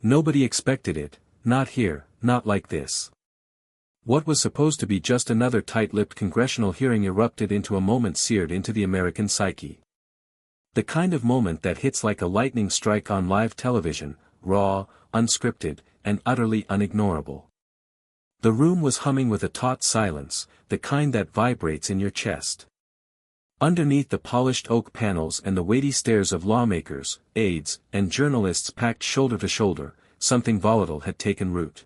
Nobody expected it, not here, not like this. What was supposed to be just another tight-lipped congressional hearing erupted into a moment seared into the American psyche. The kind of moment that hits like a lightning strike on live television, raw, unscripted, and utterly unignorable. The room was humming with a taut silence, the kind that vibrates in your chest. Underneath the polished oak panels and the weighty stares of lawmakers, aides, and journalists packed shoulder to shoulder, something volatile had taken root.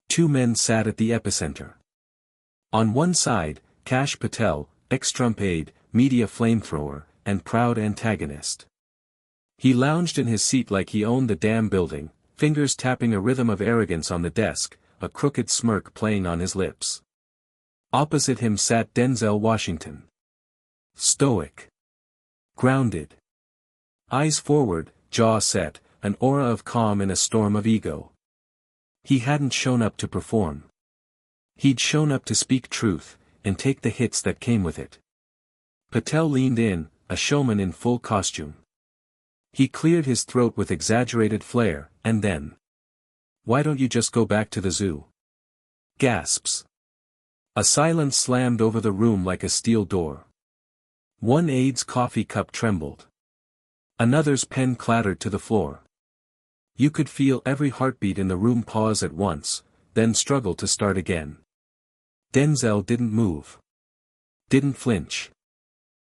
Two men sat at the epicenter. On one side, Patel, ex-Trump aide, media flamethrower, and proud antagonist. He lounged in his seat like he owned the damn building, fingers tapping a rhythm of arrogance on the desk, a crooked smirk playing on his lips. Opposite him sat Denzel Washington. Stoic. Grounded. Eyes forward, jaw set, an aura of calm in a storm of ego. He hadn't shown up to perform. He'd shown up to speak truth, and take the hits that came with it. Patel leaned in, a showman in full costume. He cleared his throat with exaggerated flair, and then, "Why don't you just go back to the zoo?" Gasps. A silence slammed over the room like a steel door. One aide's coffee cup trembled. Another's pen clattered to the floor. You could feel every heartbeat in the room pause at once, then struggle to start again. Denzel didn't move. Didn't flinch.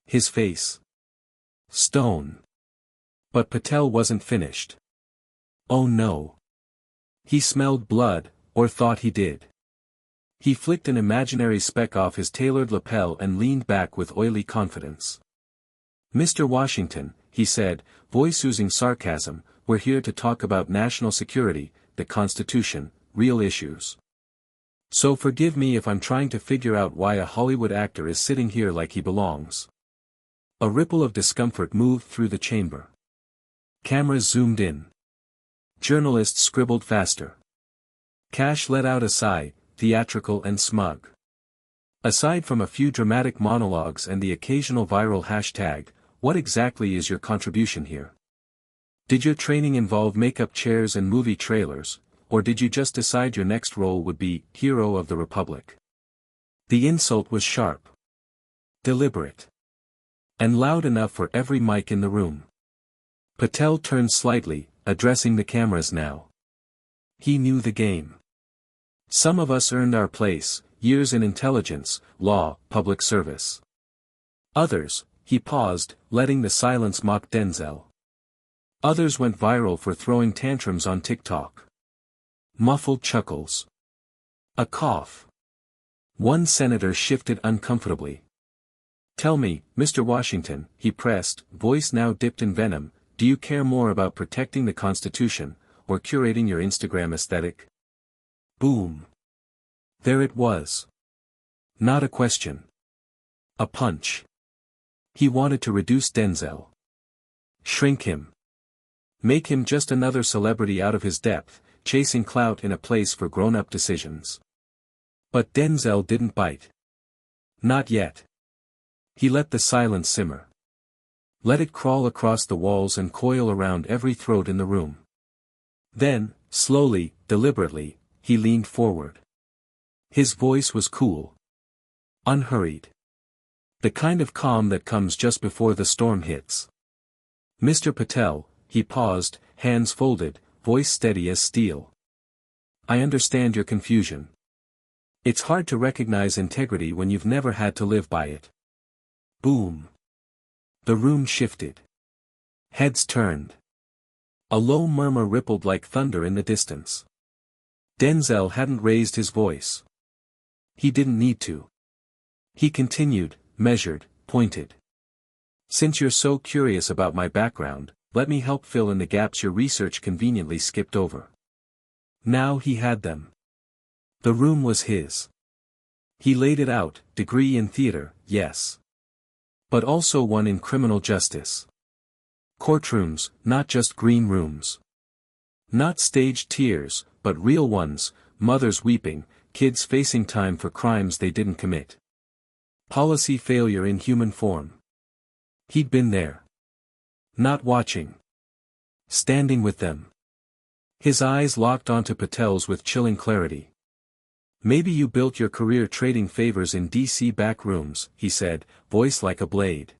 His face. Stone. But Patel wasn't finished. Oh no. He smelled blood, or thought he did. He flicked an imaginary speck off his tailored lapel and leaned back with oily confidence. "Mr. Washington," he said, voice oozing sarcasm, "we're here to talk about national security, the Constitution, real issues. So forgive me if I'm trying to figure out why a Hollywood actor is sitting here like he belongs." A ripple of discomfort moved through the chamber. Cameras zoomed in. Journalists scribbled faster. Cash let out a sigh, theatrical and smug. "Aside from a few dramatic monologues and the occasional viral hashtag, what exactly is your contribution here? Did your training involve makeup chairs and movie trailers, or did you just decide your next role would be hero of the Republic?" The insult was sharp. Deliberate. And loud enough for every mic in the room. Patel turned slightly, addressing the cameras now. He knew the game. Some of us earned our place, years in intelligence, law, public service. Others, he paused, letting the silence mock Denzel. Others went viral for throwing tantrums on TikTok. Muffled chuckles. A cough. One senator shifted uncomfortably. "Tell me, Mr. Washington," he pressed, voice now dipped in venom, "do you care more about protecting the Constitution, or curating your Instagram aesthetic?" Boom. There it was. Not a question. A punch. He wanted to reduce Denzel. Shrink him. Make him just another celebrity out of his depth, chasing clout in a place for grown-up decisions. But Denzel didn't bite. Not yet. He let the silence simmer. Let it crawl across the walls and coil around every throat in the room. Then, slowly, deliberately, he leaned forward. His voice was cool. Unhurried. The kind of calm that comes just before the storm hits. "Mr. Patel," he paused, hands folded, voice steady as steel. "I understand your confusion. It's hard to recognize integrity when you've never had to live by it." Boom. The room shifted. Heads turned. A low murmur rippled like thunder in the distance. Denzel hadn't raised his voice. He didn't need to. He continued, measured, pointed. "Since you're so curious about my background, let me help fill in the gaps your research conveniently skipped over." Now he had them. The room was his. He laid it out, degree in theater, yes. But also one in criminal justice. Courtrooms, not just green rooms. Not staged tears, but real ones, mothers weeping, kids facing time for crimes they didn't commit. Policy failure in human form. He'd been there. Not watching. Standing with them. His eyes locked onto Patel's with chilling clarity. Maybe you built your career trading favors in DC back rooms, he said, voice like a blade.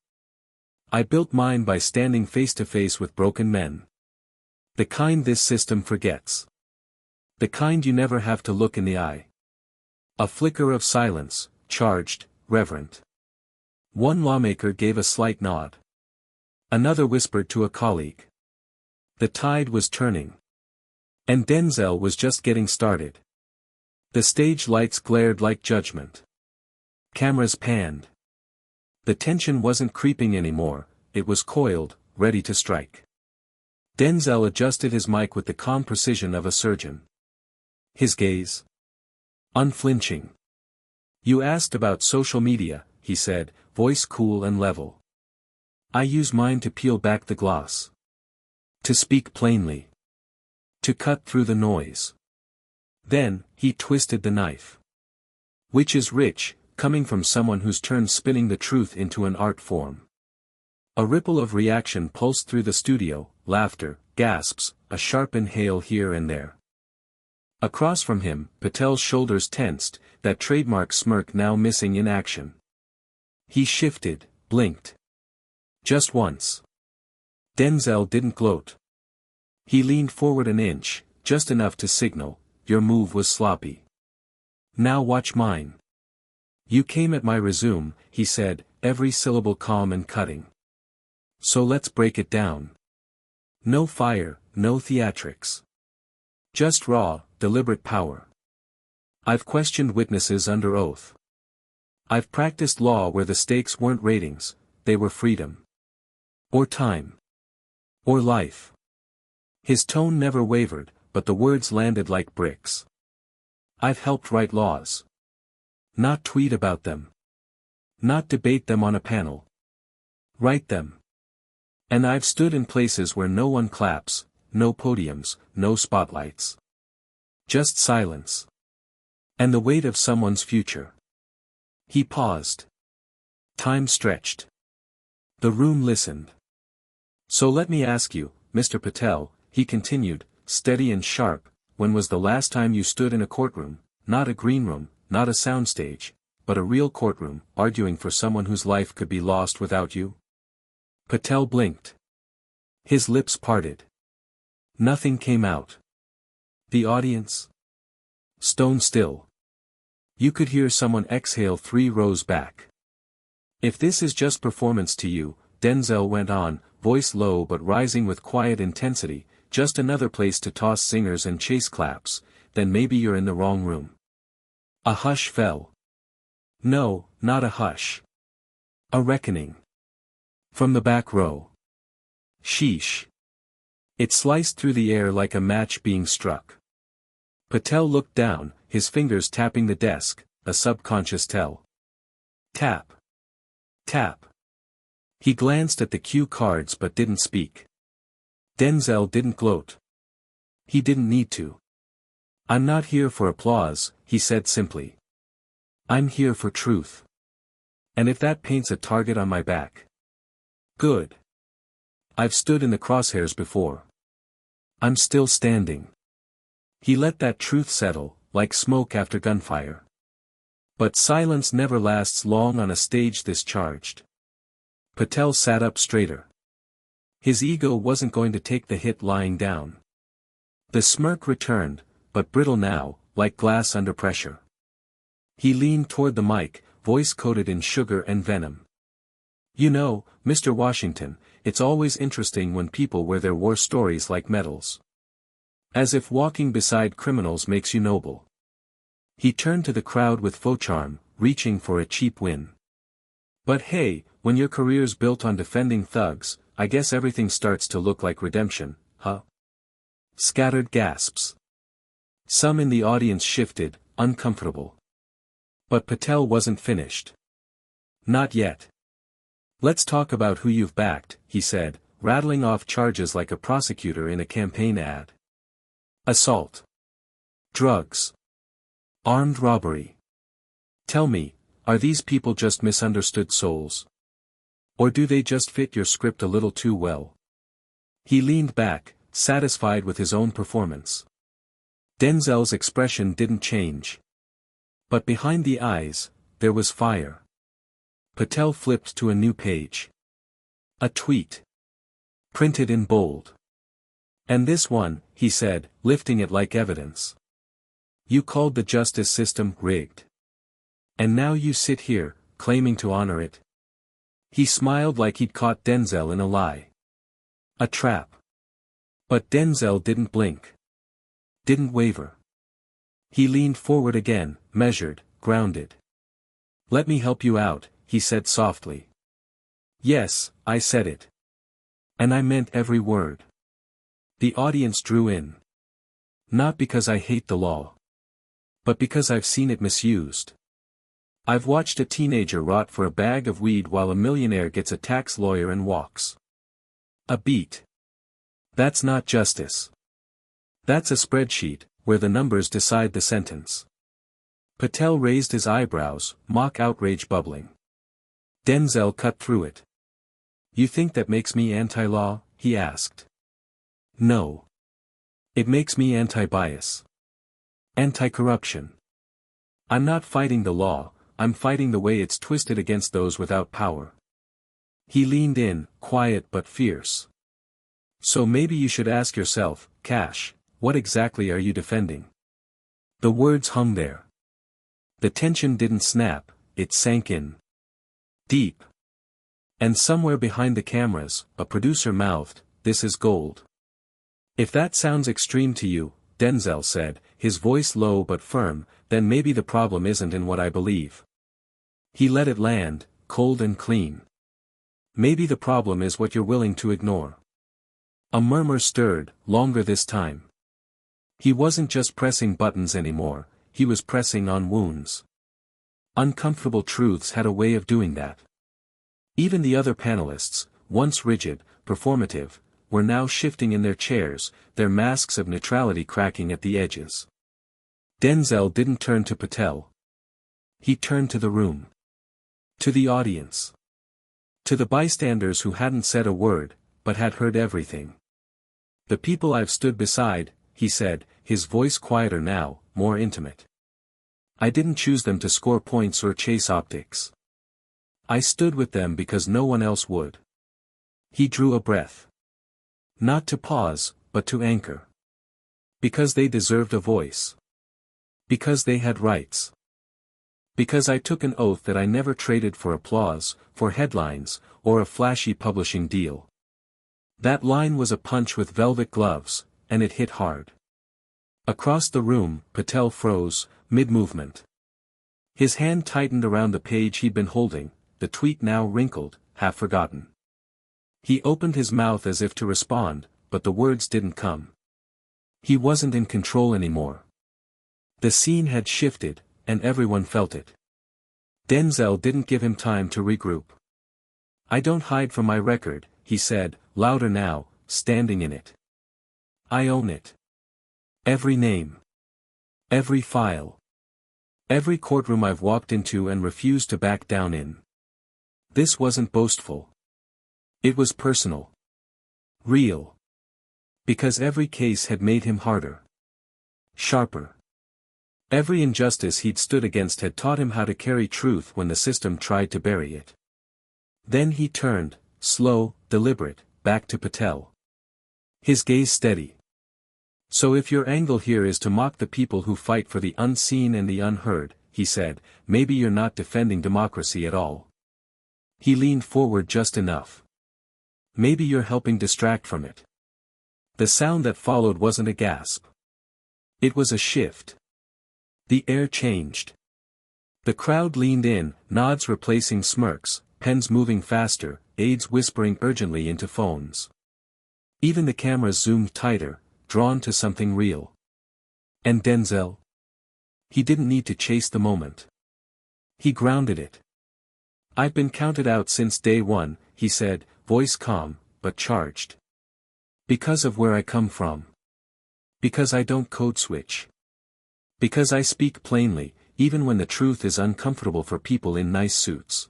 I built mine by standing face to face with broken men. The kind this system forgets. The kind you never have to look in the eye. A flicker of silence, charged, reverent. One lawmaker gave a slight nod. Another whispered to a colleague. The tide was turning. And Denzel was just getting started. The stage lights glared like judgment. Cameras panned. The tension wasn't creeping anymore, it was coiled, ready to strike. Denzel adjusted his mic with the calm precision of a surgeon. His gaze unflinching. You asked about social media, he said, voice cool and level. I use mine to peel back the gloss. To speak plainly. To cut through the noise. Then, he twisted the knife. Which is rich, coming from someone who's turned spinning the truth into an art form. A ripple of reaction pulsed through the studio, laughter, gasps, a sharp inhale here and there. Across from him, Patel's shoulders tensed, that trademark smirk now missing in action. He shifted, blinked. Just once. Denzel didn't gloat. He leaned forward an inch, just enough to signal, your move was sloppy. Now watch mine. You came at my resume, he said, every syllable calm and cutting. So let's break it down. No fire, no theatrics. Just raw, deliberate power. I've questioned witnesses under oath. I've practiced law where the stakes weren't ratings, they were freedom. Or time. Or life. His tone never wavered, but the words landed like bricks. I've helped write laws. Not tweet about them. Not debate them on a panel. Write them. And I've stood in places where no one claps, no podiums, no spotlights. Just silence. And the weight of someone's future. He paused. Time stretched. The room listened. So let me ask you, Mr. Patel, he continued, steady and sharp, when was the last time you stood in a courtroom, not a green room, not a soundstage, but a real courtroom, arguing for someone whose life could be lost without you? Patel blinked. His lips parted. Nothing came out. The audience? Stone still. You could hear someone exhale 3 rows back. If this is just performance to you, Denzel went on, voice low but rising with quiet intensity, just another place to toss singers and chase claps, then maybe you're in the wrong room. A hush fell. No, not a hush. A reckoning. From the back row. Sheesh. It sliced through the air like a match being struck. Patel looked down, his fingers tapping the desk, a subconscious tell. Tap. Tap. He glanced at the cue cards but didn't speak. Denzel didn't gloat. He didn't need to. I'm not here for applause, he said simply. I'm here for truth. And if that paints a target on my back. Good. I've stood in the crosshairs before. I'm still standing. He let that truth settle, like smoke after gunfire. But silence never lasts long on a stage this charged. Patel sat up straighter. His ego wasn't going to take the hit lying down. The smirk returned, but brittle now, like glass under pressure. He leaned toward the mic, voice coated in sugar and venom. You know, Mr. Washington, it's always interesting when people wear their war stories like medals. As if walking beside criminals makes you noble. He turned to the crowd with faux charm, reaching for a cheap win. But hey, when your career's built on defending thugs, I guess everything starts to look like redemption, huh? Scattered gasps. Some in the audience shifted, uncomfortable. But Patel wasn't finished. Not yet. Let's talk about who you've backed, he said, rattling off charges like a prosecutor in a campaign ad. Assault. Drugs. Armed robbery. Tell me, are these people just misunderstood souls? Or do they just fit your script a little too well? He leaned back, satisfied with his own performance. Denzel's expression didn't change. But behind the eyes, there was fire. Patel flipped to a new page. A tweet. Printed in bold. "And this one," he said, lifting it like evidence. "You called the justice system rigged. And now you sit here, claiming to honor it." He smiled like he'd caught Denzel in a lie. A trap. But Denzel didn't blink. Didn't waver. He leaned forward again, measured, grounded. "Let me help you out," he said softly. "Yes, I said it. And I meant every word." The audience drew in. "Not because I hate the law. But because I've seen it misused. I've watched a teenager rot for a bag of weed while a millionaire gets a tax lawyer and walks. A beat. That's not justice. That's a spreadsheet, where the numbers decide the sentence." Patel raised his eyebrows, mock outrage bubbling. Denzel cut through it. "You think that makes me anti-law?" he asked. "No. It makes me anti-bias. Anti-corruption. I'm not fighting the law, I'm fighting the way it's twisted against those without power." He leaned in, quiet but fierce. "So maybe you should ask yourself, Cash, what exactly are you defending?" The words hung there. The tension didn't snap, it sank in. Deep. And somewhere behind the cameras, a producer mouthed, "This is gold." "If that sounds extreme to you," Denzel said, his voice low but firm, "then maybe the problem isn't in what I believe." He let it land, cold and clean. "Maybe the problem is what you're willing to ignore." A murmur stirred, longer this time. He wasn't just pressing buttons anymore, he was pressing on wounds. Uncomfortable truths had a way of doing that. Even the other panelists, once rigid, performative, were now shifting in their chairs, their masks of neutrality cracking at the edges. Denzel didn't turn to Patel. He turned to the room. To the audience. To the bystanders who hadn't said a word, but had heard everything. "The people I've stood beside," he said, his voice quieter now, more intimate. "I didn't choose them to score points or chase optics. I stood with them because no one else would." He drew a breath. Not to pause, but to anchor. Because they deserved a voice. Because they had rights. Because I took an oath that I never traded for applause, for headlines, or a flashy publishing deal. That line was a punch with velvet gloves, and it hit hard. Across the room, Patel froze, mid-movement. His hand tightened around the page he'd been holding, the tweet now wrinkled, half forgotten. He opened his mouth as if to respond, but the words didn't come. He wasn't in control anymore. The scene had shifted, and everyone felt it. Denzel didn't give him time to regroup. "I don't hide from my record," he said, louder now, standing in it. "I own it. Every name. Every file. Every courtroom I've walked into and refused to back down in." This wasn't boastful. It was personal. Real. Because every case had made him harder. Sharper. Every injustice he'd stood against had taught him how to carry truth when the system tried to bury it. Then he turned, slow, deliberate, back to Patel. His gaze steady. "So if your angle here is to mock the people who fight for the unseen and the unheard," he said, "maybe you're not defending democracy at all." He leaned forward just enough. "Maybe you're helping distract from it." The sound that followed wasn't a gasp. It was a shift. The air changed. The crowd leaned in, nods replacing smirks, pens moving faster, aides whispering urgently into phones. Even the cameras zoomed tighter, drawn to something real. And Denzel? He didn't need to chase the moment. He grounded it. "I've been counted out since day one," he said, voice calm, but charged. "Because of where I come from. Because I don't code switch. Because I speak plainly, even when the truth is uncomfortable for people in nice suits."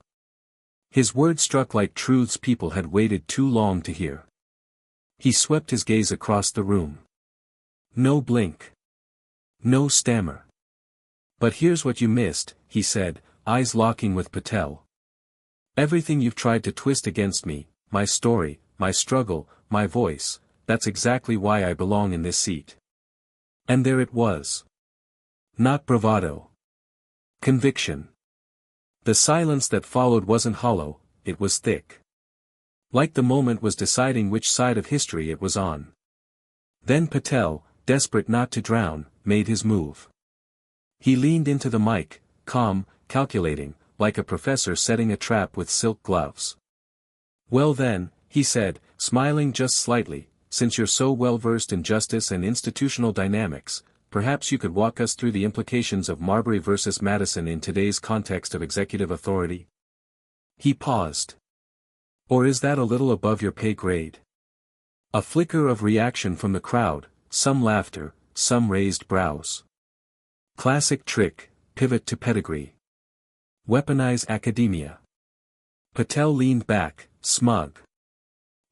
His words struck like truths people had waited too long to hear. He swept his gaze across the room. No blink. No stammer. But here's what you missed, he said, eyes locking with Patel. Everything you've tried to twist against me, my story, my struggle, my voice, that's exactly why I belong in this seat. And there it was. Not bravado. Conviction. The silence that followed wasn't hollow, it was thick. Like the moment was deciding which side of history it was on. Then Patel, desperate not to drown, made his move. He leaned into the mic, calm, calculating, like a professor setting a trap with silk gloves. Well then, he said, smiling just slightly, since you're so well versed in justice and institutional dynamics, perhaps you could walk us through the implications of Marbury versus Madison in today's context of executive authority? He paused. Or is that a little above your pay grade? A flicker of reaction from the crowd, some laughter, some raised brows. Classic trick, pivot to pedigree. Weaponize academia. Patel leaned back, smug.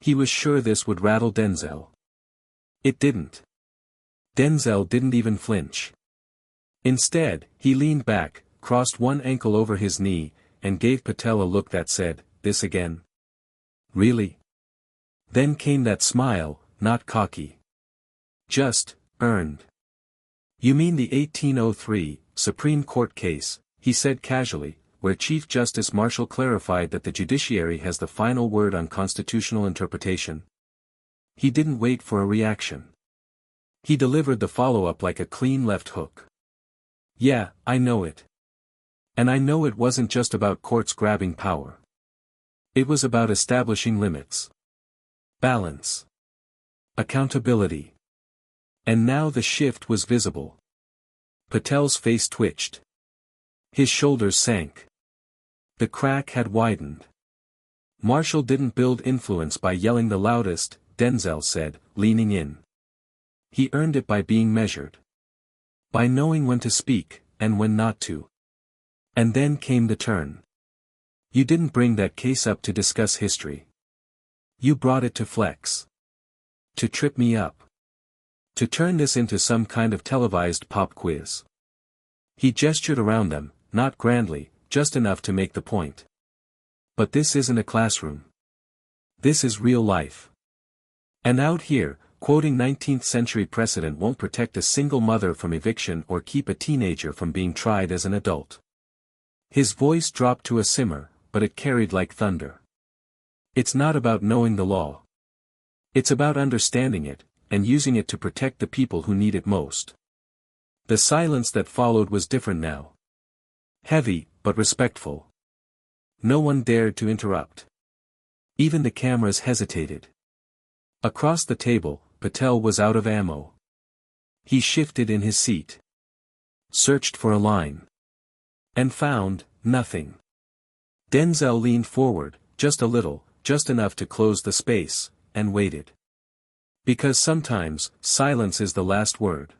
He was sure this would rattle Denzel. It didn't. Denzel didn't even flinch. Instead, he leaned back, crossed one ankle over his knee, and gave Patel a look that said, "This again? Really?" Then came that smile, not cocky. Just, earned. "You mean the 1803, Supreme Court case," he said casually, where Chief Justice Marshall clarified that the judiciary has the final word on constitutional interpretation. He didn't wait for a reaction. He delivered the follow-up like a clean left hook. "Yeah, I know it. And I know it wasn't just about courts grabbing power. It was about establishing limits. Balance. Accountability. And now the shift was visible." Patel's face twitched. His shoulders sank. The crack had widened. "Marshall didn't build influence by yelling the loudest," Denzel said, leaning in. "He earned it by being measured. By knowing when to speak, and when not to." And then came the turn. "You didn't bring that case up to discuss history. You brought it to flex. To trip me up. To turn this into some kind of televised pop quiz." He gestured around them, not grandly, just enough to make the point. "But this isn't a classroom. This is real life. And out here, quoting 19th century precedent won't protect a single mother from eviction or keep a teenager from being tried as an adult." His voice dropped to a simmer, but it carried like thunder. "It's not about knowing the law. It's about understanding it, and using it to protect the people who need it most." The silence that followed was different now. Heavy, but respectful. No one dared to interrupt. Even the cameras hesitated. Across the table, Patel was out of ammo. He shifted in his seat. Searched for a line. And found, nothing. Denzel leaned forward, just a little, just enough to close the space, and waited. Because sometimes, silence is the last word.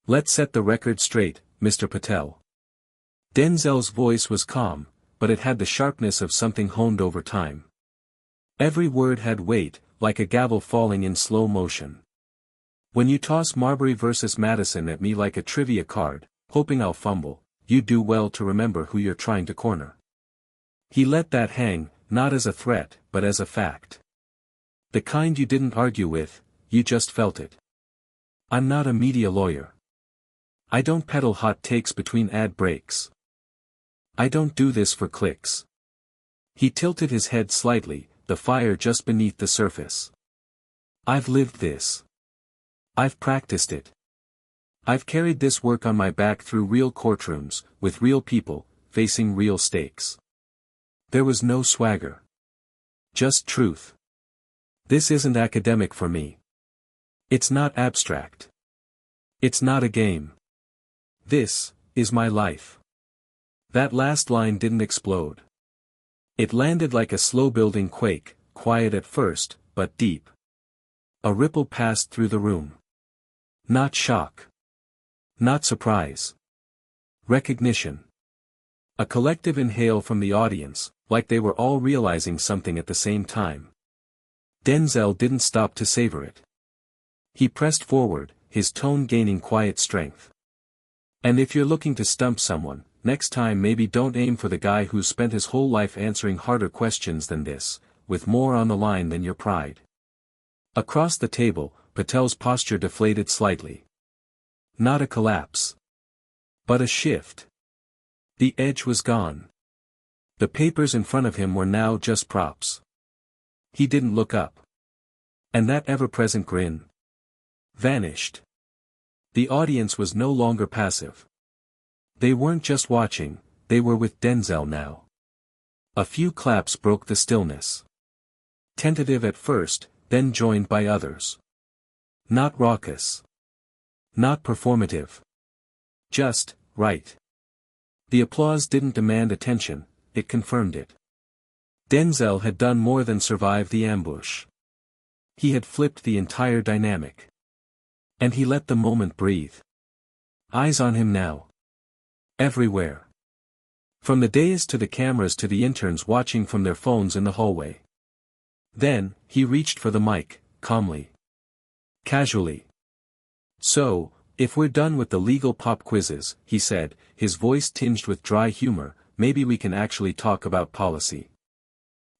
"Let's set the record straight, Mr. Patel." Denzel's voice was calm, but it had the sharpness of something honed over time. Every word had weight, like a gavel falling in slow motion. "When you toss Marbury versus Madison at me like a trivia card, hoping I'll fumble, you do well to remember who you're trying to corner." He let that hang, not as a threat, but as a fact. The kind you didn't argue with, you just felt it. "I'm not a media lawyer. I don't peddle hot takes between ad breaks. I don't do this for clicks." He tilted his head slightly, the fire just beneath the surface. "I've lived this. I've practiced it. I've carried this work on my back through real courtrooms, with real people, facing real stakes. There was no swagger. Just truth. This isn't academic for me. It's not abstract. It's not a game. This is my life." That last line didn't explode. It landed like a slow-building quake, quiet at first, but deep. A ripple passed through the room. Not shock. Not surprise. Recognition. A collective inhale from the audience, like they were all realizing something at the same time. Denzel didn't stop to savor it. He pressed forward, his tone gaining quiet strength. And if you're looking to stump someone, next time maybe don't aim for the guy who's spent his whole life answering harder questions than this, with more on the line than your pride. Across the table, Patel's posture deflated slightly. Not a collapse, but a shift. The edge was gone. The papers in front of him were now just props. He didn't look up. And that ever-present grin vanished. The audience was no longer passive. They weren't just watching, they were with Denzel now. A few claps broke the stillness. Tentative at first, then joined by others. Not raucous. Not performative. Just, right. The applause didn't demand attention, it confirmed it. Denzel had done more than survive the ambush. He had flipped the entire dynamic. And he let the moment breathe. Eyes on him now. Everywhere. From the dais to the cameras to the interns watching from their phones in the hallway. Then, he reached for the mic, calmly. Casually. So, if we're done with the legal pop quizzes, he said, his voice tinged with dry humor, maybe we can actually talk about policy.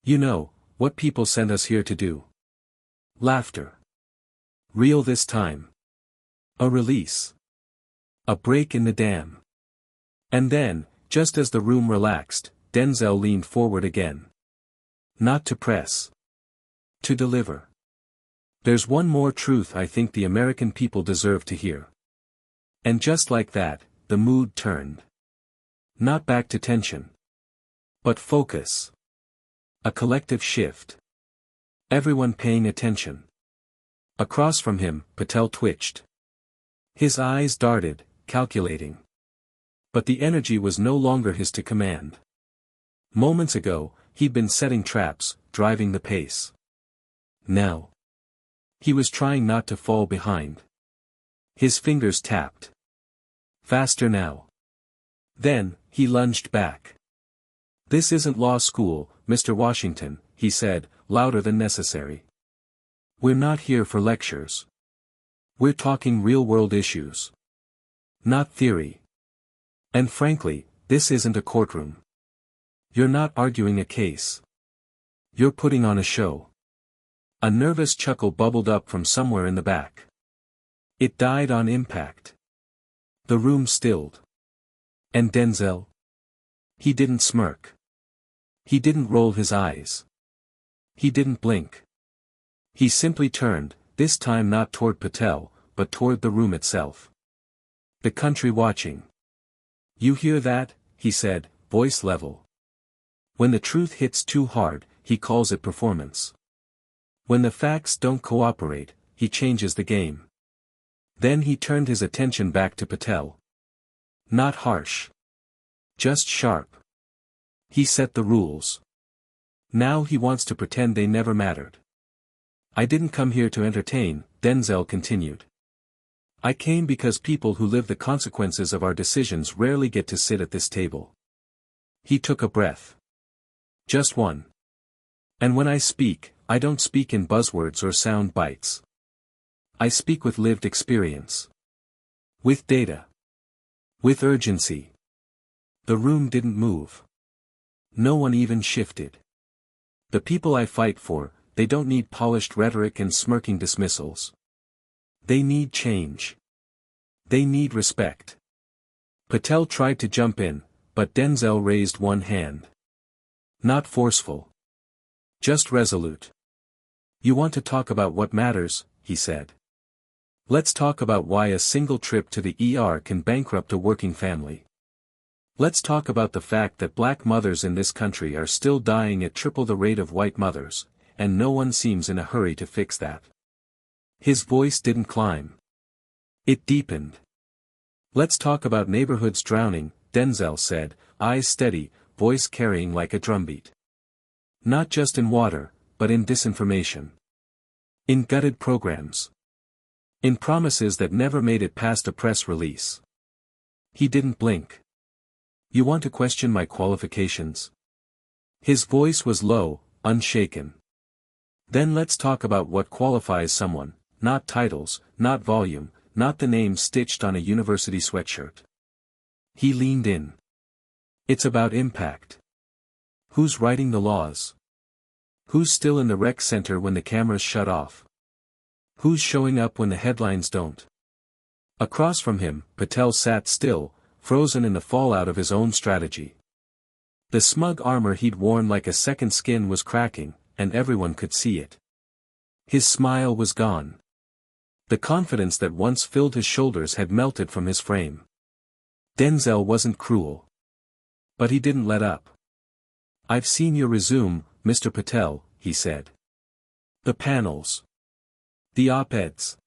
You know, what people sent us here to do. Laughter. Real this time. A release. A break in the dam. And then, just as the room relaxed, Denzel leaned forward again. Not to press. To deliver. There's one more truth I think the American people deserve to hear. And just like that, the mood turned. Not back to tension. But focus. A collective shift. Everyone paying attention. Across from him, Patel twitched. His eyes darted, calculating. But the energy was no longer his to command. Moments ago, he'd been setting traps, driving the pace. Now. He was trying not to fall behind. His fingers tapped. Faster now. Then, he lunged back. This isn't law school, Mr. Washington, he said, louder than necessary. We're not here for lectures. We're talking real-world issues. Not theory. And frankly, this isn't a courtroom. You're not arguing a case. You're putting on a show. A nervous chuckle bubbled up from somewhere in the back. It died on impact. The room stilled. And Denzel? He didn't smirk. He didn't roll his eyes. He didn't blink. He simply turned, this time not toward Patel, but toward the room itself. The country watching. You hear that? He said, voice level. When the truth hits too hard, he calls it performance. When the facts don't cooperate, he changes the game. Then he turned his attention back to Patel. Not harsh. Just sharp. He set the rules. Now he wants to pretend they never mattered. I didn't come here to entertain, Denzel continued. I came because people who live the consequences of our decisions rarely get to sit at this table. He took a breath. Just one. And when I speak, I don't speak in buzzwords or sound bites. I speak with lived experience. With data. With urgency. The room didn't move. No one even shifted. The people I fight for, they don't need polished rhetoric and smirking dismissals. They need change. They need respect. Patel tried to jump in, but Denzel raised one hand. Not forceful. Just resolute. You want to talk about what matters, he said. Let's talk about why a single trip to the ER can bankrupt a working family. Let's talk about the fact that black mothers in this country are still dying at triple the rate of white mothers, and no one seems in a hurry to fix that. His voice didn't climb. It deepened. Let's talk about neighborhoods drowning, Denzel said, eyes steady, voice carrying like a drumbeat. Not just in water, but in disinformation. In gutted programs. In promises that never made it past a press release. He didn't blink. You want to question my qualifications? His voice was low, unshaken. Then let's talk about what qualifies someone, not titles, not volume, not the name stitched on a university sweatshirt. He leaned in. It's about impact. Who's writing the laws? Who's still in the rec center when the cameras shut off? Who's showing up when the headlines don't? Across from him, Patel sat still, frozen in the fallout of his own strategy. The smug armor he'd worn like a second skin was cracking, and everyone could see it. His smile was gone. The confidence that once filled his shoulders had melted from his frame. Denzel wasn't cruel. But he didn't let up. "I've seen your resume, Mr. Patel," he said. "The panels. The op-eds.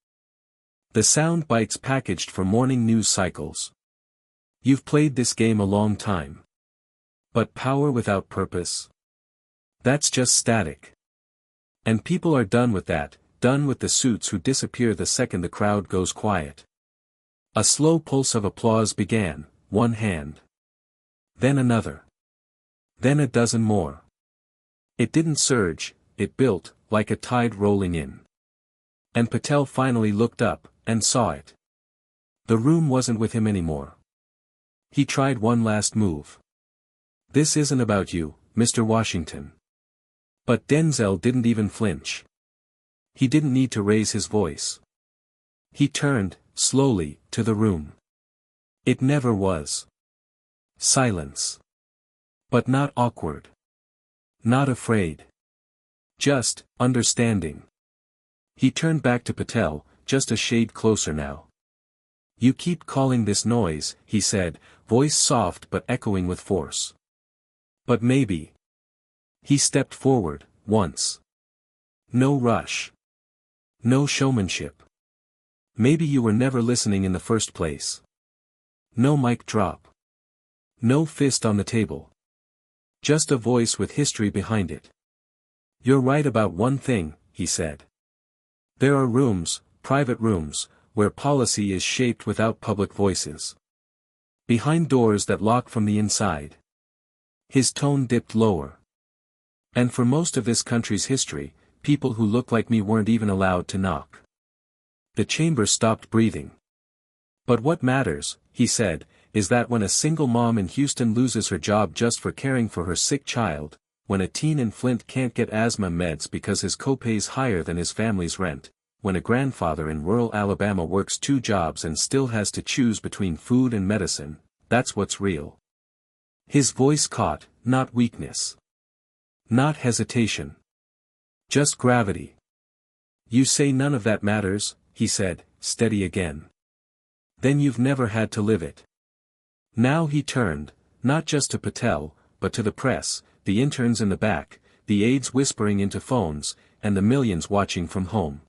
The sound bites packaged for morning news cycles. You've played this game a long time. But power without purpose? That's just static. And people are done with that, done with the suits who disappear the second the crowd goes quiet." A slow pulse of applause began, one hand. Then another. Then a dozen more. It didn't surge, it built, like a tide rolling in. And Patel finally looked up, and saw it. The room wasn't with him anymore. He tried one last move. "This isn't about you, Mr. Washington." But Denzel didn't even flinch. He didn't need to raise his voice. He turned, slowly, to the room. It never was. Silence. But not awkward. Not afraid. Just, understanding. He turned back to Patel, just a shade closer now. "You keep calling this noise," he said, voice soft but echoing with force. "But maybe." He stepped forward, once. No rush. No showmanship. "Maybe you were never listening in the first place." No mic drop. No fist on the table. Just a voice with history behind it. "You're right about one thing," he said. "There are rooms, private rooms, where policy is shaped without public voices. Behind doors that lock from the inside." His tone dipped lower. "And for most of this country's history, people who look like me weren't even allowed to knock." The chamber stopped breathing. "But what matters," he said, "is that when a single mom in Houston loses her job just for caring for her sick child, when a teen in Flint can't get asthma meds because his copay's higher than his family's rent, when a grandfather in rural Alabama works 2 jobs and still has to choose between food and medicine, that's what's real." His voice caught, not weakness. Not hesitation. Just gravity. "You say none of that matters," he said, steady again. "Then you've never had to live it." Now he turned, not just to Patel, but to the press, the interns in the back, the aides whispering into phones, and the millions watching from home.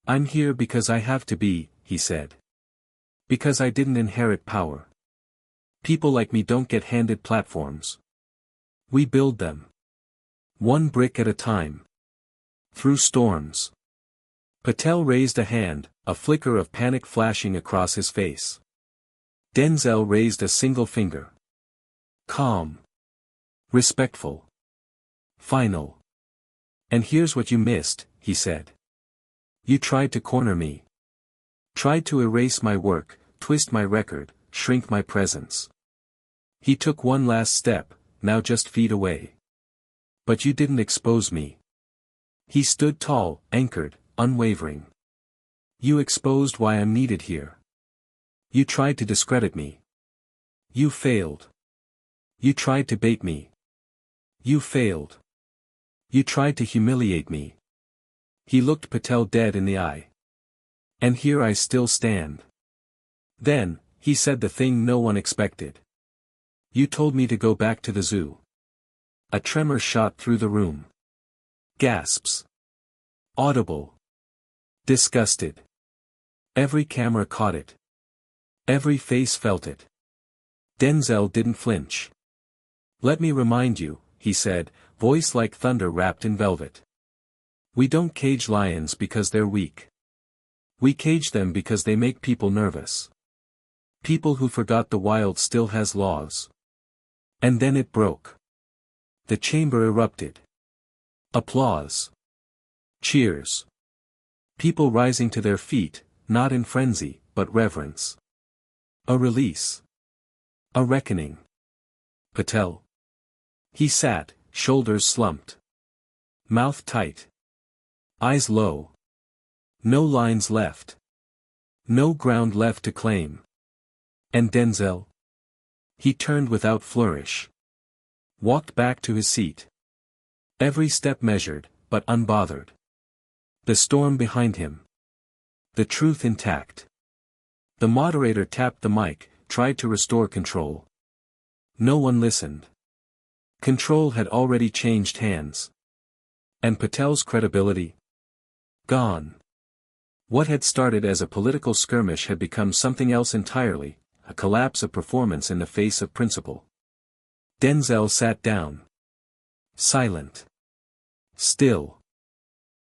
"I'm here because I have to be," he said. "Because I didn't inherit power. People like me don't get handed platforms. We build them. One brick at a time. Through storms." Patel raised a hand, a flicker of panic flashing across his face. Denzel raised a single finger. Calm. Respectful. Final. "And here's what you missed," he said. "You tried to corner me. Tried to erase my work, twist my record, shrink my presence." He took one last step, now just feet away. "But you didn't expose me." He stood tall, anchored, unwavering. "You exposed why I'm needed here. You tried to discredit me. You failed. You tried to bait me. You failed. You tried to humiliate me." He looked Patel dead in the eye. "And here I still stand." Then, he said the thing no one expected. "You told me to go back to the zoo." A tremor shot through the room. Gasps. Audible. Disgusted. Every camera caught it. Every face felt it. Denzel didn't flinch. "Let me remind you," he said, voice like thunder wrapped in velvet. "We don't cage lions because they're weak. We cage them because they make people nervous. People who forgot the wild still has laws." And then it broke. The chamber erupted. Applause. Cheers. People rising to their feet, not in frenzy, but reverence. A release. A reckoning. Patel. He sat, shoulders slumped. Mouth tight. Eyes low. No lines left. No ground left to claim. And Denzel? He turned without flourish. Walked back to his seat. Every step measured, but unbothered. The storm behind him. The truth intact. The moderator tapped the mic, tried to restore control. No one listened. Control had already changed hands. And Patel's credibility? Gone. What had started as a political skirmish had become something else entirely, a collapse of performance in the face of principle. Denzel sat down. Silent. Still.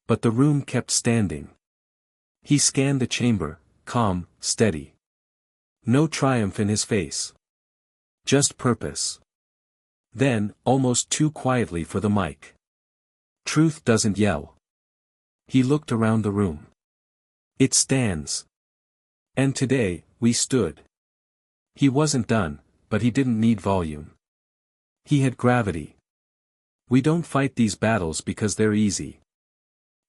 But the room kept standing. He scanned the chamber, calm, steady. No triumph in his face. Just purpose. Then, almost too quietly for the mic. Truth doesn't yell. He looked around the room. It stands. And today, we stood. He wasn't done, but he didn't need volume. He had gravity. We don't fight these battles because they're easy.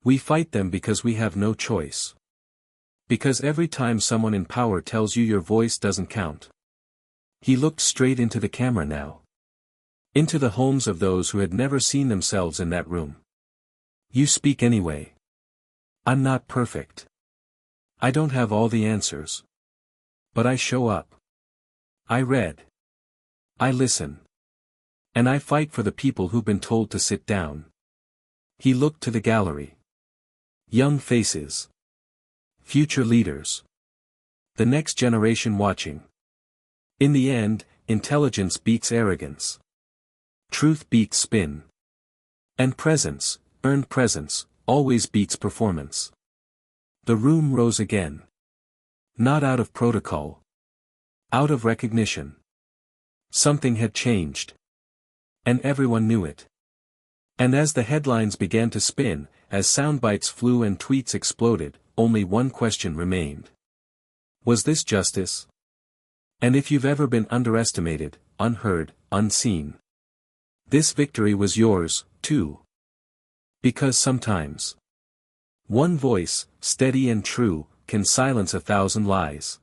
We fight them because we have no choice. Because every time someone in power tells you your voice doesn't count. He looked straight into the camera now. Into the homes of those who had never seen themselves in that room. You speak anyway. I'm not perfect. I don't have all the answers. But I show up. I read. I listen. And I fight for the people who've been told to sit down. He looked to the gallery. Young faces. Future leaders. The next generation watching. In the end, intelligence beats arrogance. Truth beats spin. And presence, earned presence, always beats performance. The room rose again. Not out of protocol. Out of recognition. Something had changed. And everyone knew it. And as the headlines began to spin, as soundbites flew and tweets exploded, only one question remained. Was this justice? And if you've ever been underestimated, unheard, unseen, this victory was yours, too. Because sometimes one voice, steady and true, can silence 1,000 lies.